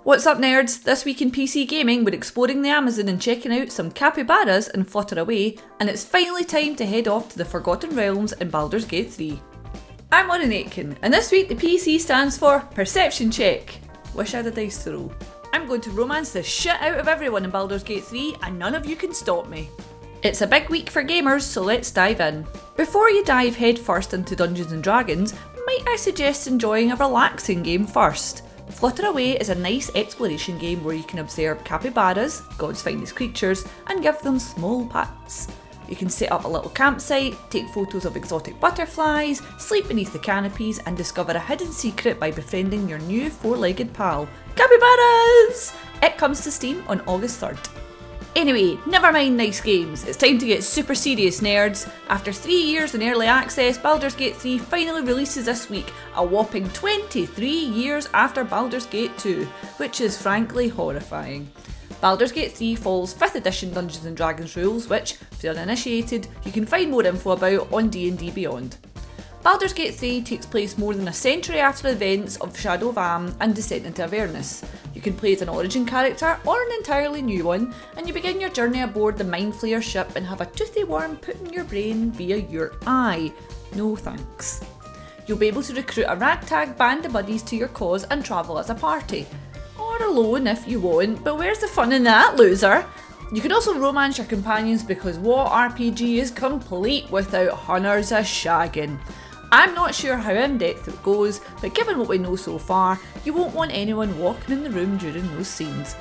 What's up nerds? This week in PC Gaming we're exploring the Amazon and checking out some capybaras and Flutter Away, and it's finally time to head off to the Forgotten Realms in Baldur's Gate 3. I'm Aitken, and this week the PC stands for Perception Check. Wish I had a dice to roll. I'm going to romance the shit out of everyone in Baldur's Gate 3 and none of you can stop me. It's a big week for gamers, so let's dive in. Before you dive head first into Dungeons & Dragons, might I suggest enjoying a relaxing game first? Flutter Away is a nice exploration game where you can observe capybaras, God's finest creatures, and give them small pats. You can set up a little campsite, take photos of exotic butterflies, sleep beneath the canopies, and discover a hidden secret by befriending your new four-legged pal, capybaras! It comes to Steam on August 3rd. Anyway, never mind nice games, it's time to get super serious nerds. After 3 years in early access, Baldur's Gate 3 finally releases this week, a whopping 23 years after Baldur's Gate 2, which is frankly horrifying. Baldur's Gate 3 follows 5th edition Dungeons & Dragons rules which, if you're uninitiated, you can find more info about on D&D Beyond. Baldur's Gate 3 takes place more than a century after the events of Shadow of Am and Descent into Avernus. You can play as an origin character or an entirely new one, and you begin your journey aboard the Mind Flayer ship and have a toothy worm put in your brain via your eye. No thanks. You'll be able to recruit a ragtag band of buddies to your cause and travel as a party. Or alone if you want, but where's the fun in that, loser? You can also romance your companions because what RPG is complete without hunters a shagging? I'm not sure how in-depth it goes, but given what we know so far, you won't want anyone walking in the room during those scenes.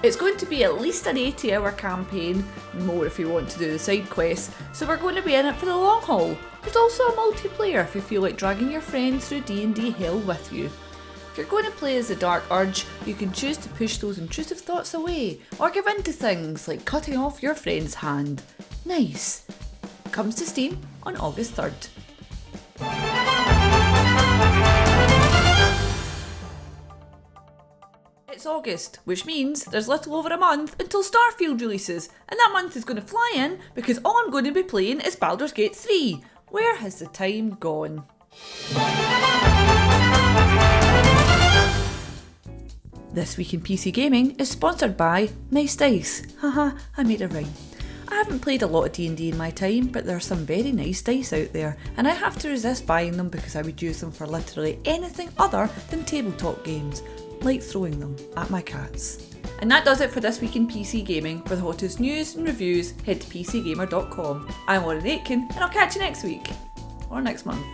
It's going to be at least an 80-hour campaign, more if you want to do the side quests, so we're going to be in it for the long haul. There's also a multiplayer if you feel like dragging your friends through D&D hell with you. If you're going to play as the Dark Urge, you can choose to push those intrusive thoughts away, or give in to things like cutting off your friend's hand. Nice. Comes to Steam on August 3rd. It's August, which means there's little over a month until Starfield releases, and that month is going to fly in because all I'm going to be playing is Baldur's Gate 3. Where has the time gone? This week in PC Gaming is sponsored by Nice Dice. Haha, I made a rhyme. I haven't played a lot of D&D in my time, but there are some very nice dice out there, and I have to resist buying them because I would use them for literally anything other than tabletop games, like throwing them at my cats. And that does it for this week in PC Gaming. For the hottest news and reviews, head to pcgamer.com. I'm Aitken, and I'll catch you next week. Or next month.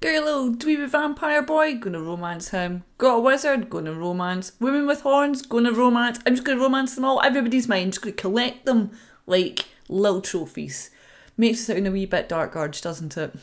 Got a little dweeby vampire boy, gonna romance him. Got a wizard, gonna romance. Women with horns, gonna romance. I'm just gonna romance them all. Everybody's mine, just gonna collect them like little trophies. Makes it sound a wee bit Dark Urge, doesn't it?